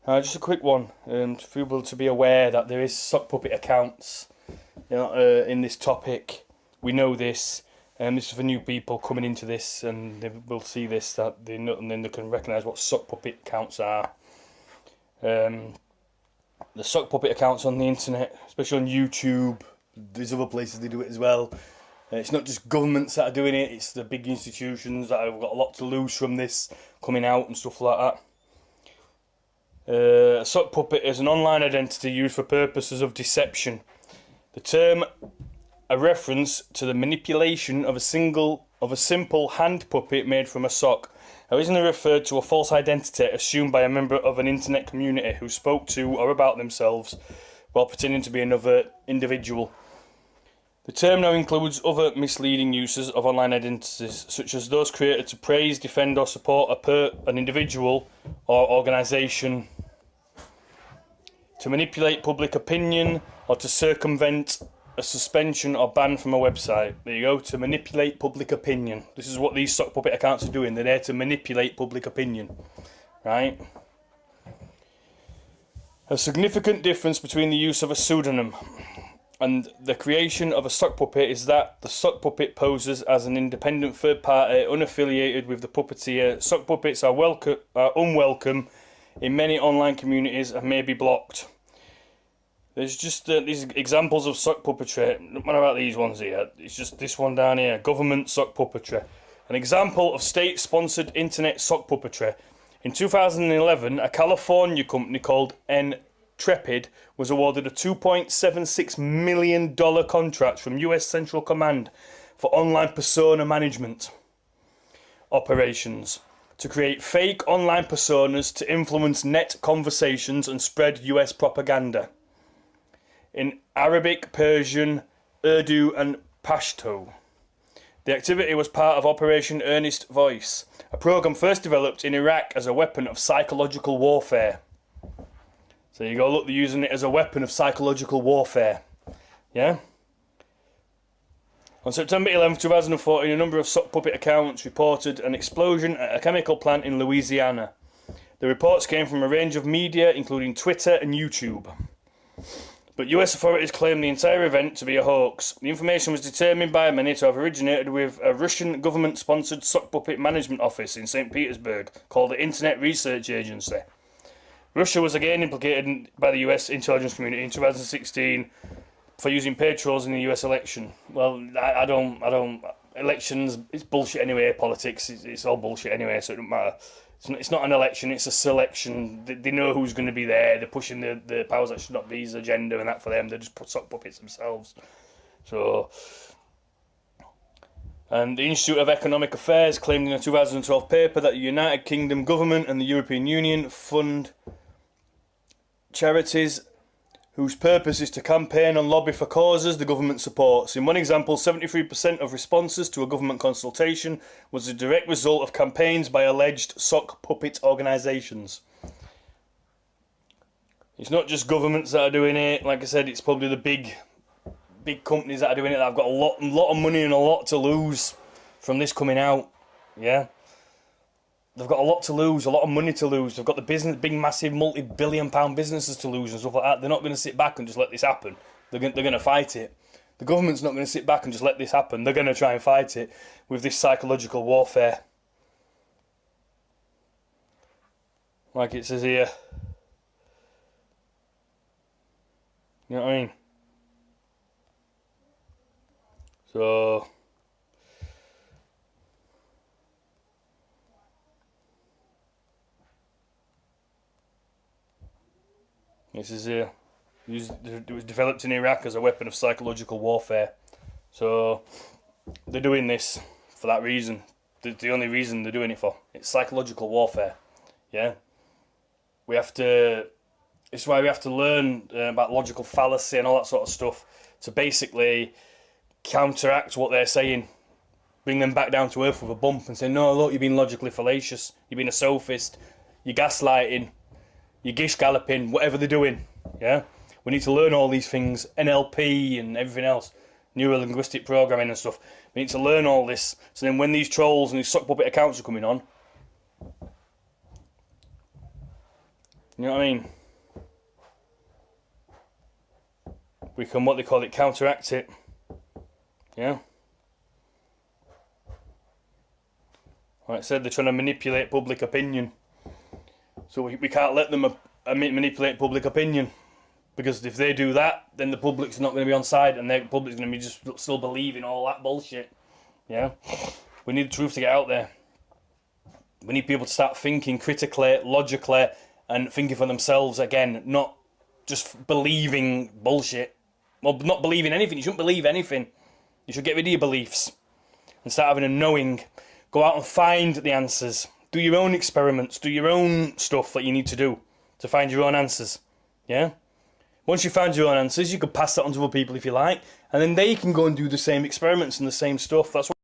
Just a quick one, for people to be aware that there is sock puppet accounts, in this topic. We know this, and this is for new people coming into this, and they will see this that they know, and then they can recognise what sock puppet accounts are. The sock puppet accounts on the internet, especially on YouTube, there's other places they do it as well. It's not just governments that are doing it; it's the big institutions that have got a lot to lose from this coming out and stuff like that. A sock puppet is an online identity used for purposes of deception. The term a reference to the manipulation of a simple hand puppet made from a sock, originally referred to a false identity assumed by a member of an internet community who spoke to or about themselves while pretending to be another individual. The term now includes other misleading uses of online identities, such as those created to praise, defend or support an individual or organisation, to manipulate public opinion, or to circumvent a suspension or ban from a website. There you go, to manipulate public opinion. This is what these sock puppet accounts are doing. They're there to manipulate public opinion, right? A significant difference between the use of a pseudonym and the creation of a sock puppet is that the sock puppet poses as an independent third party, unaffiliated with the puppeteer. Sock puppets are unwelcome in many online communities and may be blocked. There's just these examples of sock puppetry. What about these ones here? It's just this one down here. Government sock puppetry. An example of state-sponsored internet sock puppetry. In 2011, a California company called Intrepid was awarded a $2.76 million contract from US Central Command for online persona management operations to create fake online personas to influence net conversations and spread US propaganda in Arabic, Persian, Urdu and Pashto. The activity was part of Operation Earnest Voice, a program first developed in Iraq as a weapon of psychological warfare. So you go, look, they're using it as a weapon of psychological warfare. Yeah? On September 11, 2014, a number of sock puppet accounts reported an explosion at a chemical plant in Louisiana. The reports came from a range of media, including Twitter and YouTube. But US authorities claimed the entire event to be a hoax. The information was determined by many to have originated with a Russian government-sponsored sock puppet management office in St. Petersburg called the Internet Research Agency. Russia was again implicated by the US intelligence community in 2016 for using paid trolls in the US election. Well, I don't. Elections, it's bullshit anyway. Politics, it's all bullshit anyway, so it doesn't matter. It's not an election, it's a selection. They know who's going to be there. They're pushing the powers that should not be's agenda and that for them. They just put sock puppets themselves. So, and the Institute of Economic Affairs claimed in a 2012 paper that the United Kingdom government and the European Union fund charities whose purpose is to campaign and lobby for causes the government supports. In one example, 73% of responses to a government consultation was a direct result of campaigns by alleged sock puppet organisations. It's not just governments that are doing it. Like I said, it's probably the big companies that are doing it that have got a lot of money and a lot to lose from this coming out. Yeah? They've got a lot to lose, a lot of money to lose. They've got the big, massive, multi-billion-pound businesses to lose and stuff like that. They're not going to sit back and just let this happen. They're going to fight it. The government's not going to sit back and just let this happen. They're going to try and fight it with this psychological warfare. Like it says here. You know what I mean? So... This is it was developed in Iraq as a weapon of psychological warfare. So they're doing this for that reason. The only reason they're doing it for. It's psychological warfare. Yeah. It's why we have to learn about logical fallacy and all that sort of stuff to basically counteract what they're saying. Bring them back down to earth with a bump and say, no, look, you've been logically fallacious. You've been a sophist. You're gaslighting. You're gish galloping, whatever they're doing, yeah? We need to learn all these things, NLP and everything else, neuro-linguistic programming and stuff. We need to learn all this, so then when these trolls and these sock puppet accounts are coming on, You know what I mean? We can, what they call it, counteract it. Yeah? Like I said, they're trying to manipulate public opinion. So we can't let them manipulate public opinion. Because if they do that, then the public's not going to be on side, and the public's going to be just still believing all that bullshit. Yeah? We need the truth to get out there. We need people to start thinking critically, logically, and thinking for themselves again, not just believing bullshit. Well, not believing anything. You shouldn't believe anything. You should get rid of your beliefs and start having a knowing. Go out and find the answers. Do your own experiments. Do your own stuff that you need to do to find your own answers. Yeah? Once you find your own answers, you can pass that on to other people if you like, and then they can go and do the same experiments and the same stuff. That's what